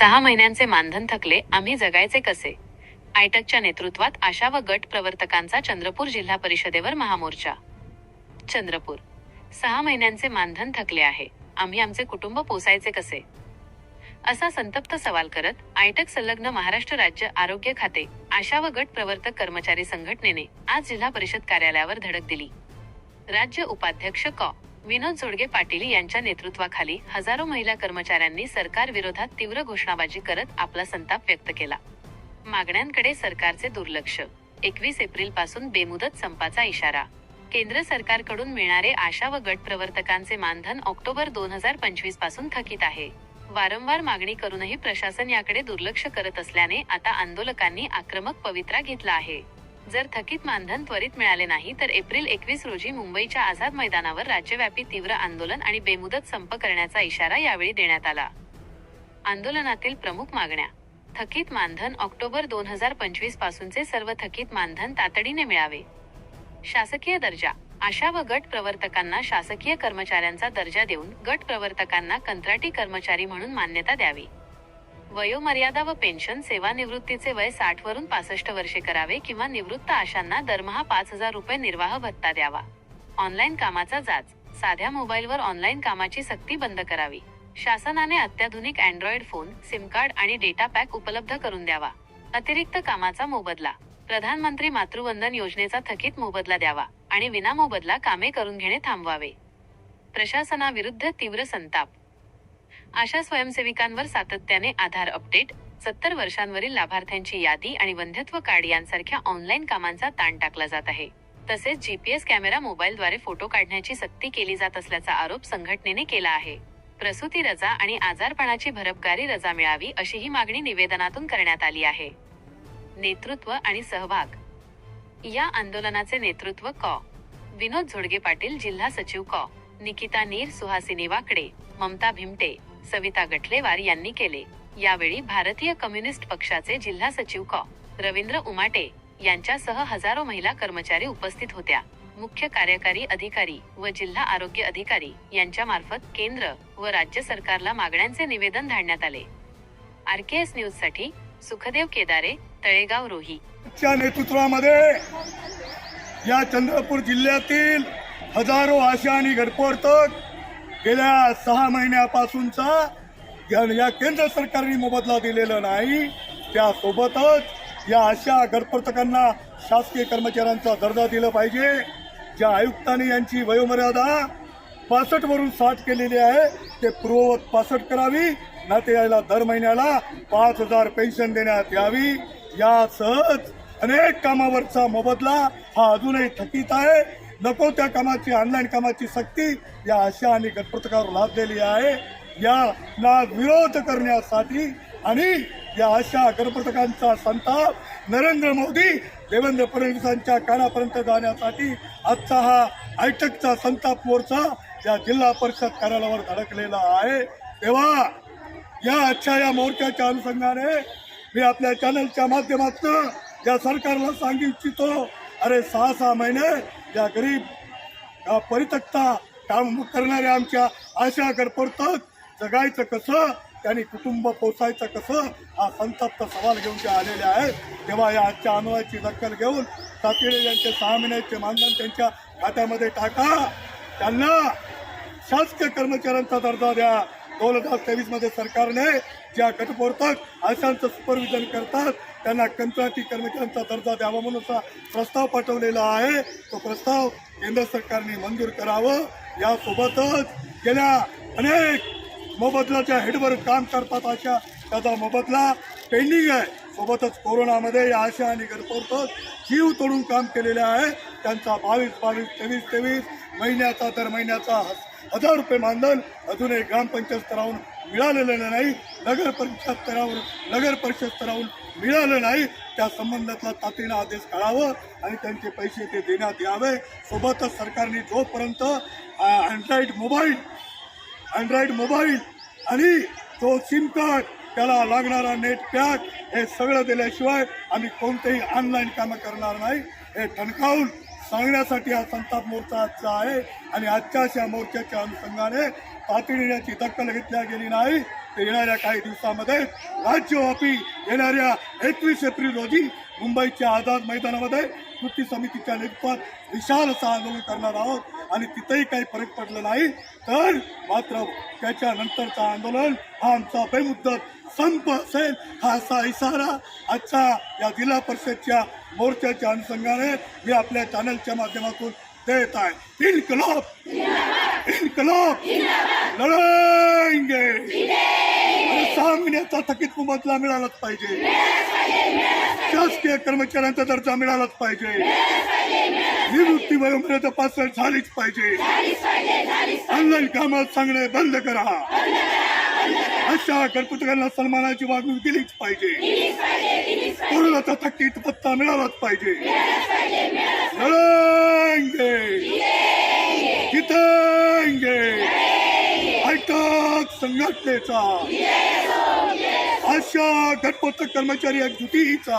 6 महिन्यांचे मानधन थकले, आम्ही जगायचे कसे? आयटकच्या नेतृत्वात आशा व गट प्रवर्तकांचा चंद्रपूर जिल्हा परिषदेवर महामोर्चा. चंद्रपूर. 6 महिन्यांचे मानधन थकले आहे, आम्ही आमचे कुटुंब पोसायचे कसे? असा संतप्त सवाल करत आयटक संलग्न महाराष्ट्र राज्य आरोग्य खाते, आशा व गट प्रवर्तक कर्मचारी संघटनेने आज जिल्हा परिषद कार्यालयावर धडक दिली. राज्य उपाध्यक्ष कॉ. विनोद जोडगे पाटील यांच्या नेतृत्वाखाली हजारो महिला कर्मचाऱ्यांनी सरकार विरोधात तीव्र घोषणाबाजी करत आपला संताप व्यक्त केला. मागण्यांकडे सरकारचे दुर्लक्ष. 21 एप्रिल पासून बेमुदत संपाचा इशारा. केंद्र सरकारकडून मिळणारे आशा व गट प्रवर्तकांचे मानधन ऑक्टोबर 2025 पासून थकीत आहे. वारंवार मागणी करूनही प्रशासन याकडे दुर्लक्ष करत असल्याने आता आंदोलकांनी आक्रमक पवित्रा घेतला आहे. जर थकीत मानधन त्वरित मिळाले नाही तर एप्रिल 21 रोजी मुंबईच्या आझाद मैदानावर राज्यव्यापी तीव्र आंदोलन आणि बेमुदत संप करण्याचा इशारा यावेळी देण्यात आला. आंदोलनातील प्रमुख मागण्या: थकीत मानधन ऑक्टोबर 2025 पासूनचे सर्व थकीत मानधन तातडीने मिळावे. शासकीय दर्जा. आशा व गट प्रवर्तकांना शासकीय कर्मचाऱ्यांचा दर्जा देऊन गट प्रवर्तकांना कंत्राटी कर्मचारी म्हणून मान्यता द्यावी. वयोमर्यादा व पेन्शन. सेवानिवृत्तीचे वय 60 वरून 65 वर्षे करावे किंवा निवृत्त आशांना दरमहा 5,000 रुपये निर्वाह भत्ता द्यावा. ऑनलाईन कामाचा जाच. साध्या मोबाईलवर ऑनलाईन कामाची सक्ती बंद करावी. शासनाने अत्याधुनिक अँड्रॉइड फोन, सिम कार्ड आणि डेटा पॅक उपलब्ध करून द्यावा. अतिरिक्त कामाचा मोबदला. प्रधानमंत्री मातृवंदन योजनेचा थकीत मोबदला द्यावा आणि विनामोबदला कामे करून घेणे थांबवावे. प्रशासनाविरुद्ध तीव्र संताप. आशा स्वयंसेविकांवर सातत्याने आधार अपडेट, 70 वर्षांवरील लाभार्थ्यांची यादी आणि वंध्यत्व कार्ड यांसारख्या ऑनलाईन कामांचा ताण टाकला जात आहे. तसेच जीपीएस कॅमेरा मोबाईलद्वारे फोटो काढण्याची सक्ती केली जात असल्याचा आरोप संघटनेने केला आहे. प्रसूती रजा आणि आजारपणाची भरपगारी रजा मिळावी अशी ही मागणी निवेदनातून करण्यात आली आहे. नेतृत्व आणि सहभाग. या आंदोलनाचे नेतृत्व कॉ. विनोद जोडगे पाटील, जिल्हा सचिव कॉ. निकिता नीर, सुहासिनी वाकडे, ममता भिमटे, सविता गठलेवार यांनी केले. यावेळी भारतीय कम्युनिस्ट पक्षाचे जिल्हा सचिव कॉ. रवींद्र उमाटे यांच्यासह हजारो महिला कर्मचारी उपस्थित होत्या. मुख्य कार्यकारी अधिकारी व जिल्हा आरोग्य अधिकारी यांच्या मार्फत केंद्र व राज्य सरकारला मागण्यांचे निवेदन धाडण्यात आले. RKS न्यूज साठी सुखदेव केदारे, तळेगाव, रोही. च्या नेतृत्वामध्ये या चंद्रपूर जिल्ह्यातील हजारो आशा आणि गटप्रवर्तक गेल्या 6 महिन्यापासूनचा या केंद्र सरकारने मोबदला दिलेला नाही. त्यासोबतच या आशा गटप्रवर्तकांना शासकीय कर्मचाऱ्यांचा दर्जा दिला पाहिजे. ज्या आयुक्तांनी यांची वयोमर्यादा 65 वरून 60 केलेली आहे ते पूर्ववत 65 करावी, ना ते याला दर महिन्याला 5,000 पेन्शन देण्यात यावी. यासहज अनेक कामावरचा मोबदला हा अजूनही थकीत आहे. नको त्या कामाची, ऑनलाईन कामाची सक्ती या आशा आणि गटप्रवर्तकावर लादलेली आहे. याला विरोध करण्यासाठी आणि या आशा गटप्रवर्तकांचा संताप नरेंद्र मोदी, देवेंद्र फडणवीसांच्या कानापर्यंत जाण्यासाठी आजचा हा आयटकचा संताप मोर्चा या जिल्हा परिषद कार्यालयावर धडकलेला आहे. तेव्हा या आजच्या या मोर्चाच्या अनुषंगाने मी आपल्या चॅनलच्या माध्यमातून या सरकारला सांगू इच्छितो, अरे 6 महिने या गरीब परित्यक्ता काम करणाऱ्या आमच्या आशा गटप्रवर्तक जगायचं कसं, त्यांनी कुटुंब पोसायचं कसं, हा संतप्त सवाल घेऊन ते आलेले आहेत. तेव्हा या आजच्या आंदोलनाची दखल घेऊन तातडीने यांचे 6 महिन्याचे मानधन त्यांच्या खात्यामध्ये टाका. त्यांना शासकीय कर्मचाऱ्यांचा दर्जा द्या. 2023 मध्ये सरकारने ज्या गटप्रवर्तक आशांचं सुपरविजन करतात त्यांना कंत्राटी कर्मचाऱ्यांचा दर्जा द्यावा म्हणून प्रस्ताव पाठवलेला आहे. तो प्रस्ताव केंद्र सरकारने मंजूर करावं. यासोबतच गेल्या अनेक मोबदल्याच्या हेडवर काम करतात अशा त्याचा मोबदला पेंडिंग आहे. सोबतच कोरोनामध्ये या आशा आणि गटप्रवर्तक जीव तोडून काम केलेले आहे. त्यांचा 22, 23 महिन्याचा दर महिन्याचा 1,000 रुपये मानधन अजूनही ग्रामपंचायत स्तरावरून मिळालेलं नाही, नगर परिषद स्तरावरून मिळालं नाही. त्या संबंधातला तातडीने आदेश काढावं आणि त्यांचे पैसे ते देण्यात यावे. सोबतच सरकारने जोपर्यंत अँड्रॉइड मोबाईल आणि तो सिम कार्ड, त्याला लागणारा नेट पॅक हे सगळं दिल्याशिवाय आम्ही कोणतेही ऑनलाईन कामं करणार नाही, हे ठणकावून सांगण्यासाठी हा संताप मोर्चा आजचा आहे. आणि आजच्या अशा मोर्चाच्या अनुषंगाने तातडीने याची दखल घेतल्या गेली नाही तर येणाऱ्या काही दिवसामध्ये राज्यव्यापी येणाऱ्या 21 एप्रिल रोजी मुंबईच्या आझाद मैदानामध्ये कृती समितीच्या नेतृत्वात विशाल असं आंदोलन करणार आहोत. आणि तिथेही काही फरक पडला नाही तर मात्र त्याच्यानंतरचं आंदोलन हा आमचा बेमुदत संप असेल, हा असा इशारा आजच्या या जिल्हा परिषदच्या मोर्चाच्या अनुषंगाने मी आपल्या चॅनलच्या माध्यमातून देत आहे. इन्कलाब इन्कलाब लढाएंगे. आणि 6 महिन्याचा थकीत मोबदला मिळालाच पाहिजे. शासकीय कर्मचाऱ्यांचा दर्जा मिळालाच पाहिजे. निवृत्ती वयोमर्यादा 65 झालीच पाहिजे. ऑनलाईन कामात सांगणे बंद करा. अशा घरकुटुंबांना सन्मानाची वागणूक दिलीच पाहिजे. कोरोनाचा थकीत भत्ता मिळालाच पाहिजे. लढाएंगे जितेंगे. आयटक संघटनेचा अशा घटपोत कर्मचारी एकजुटीचा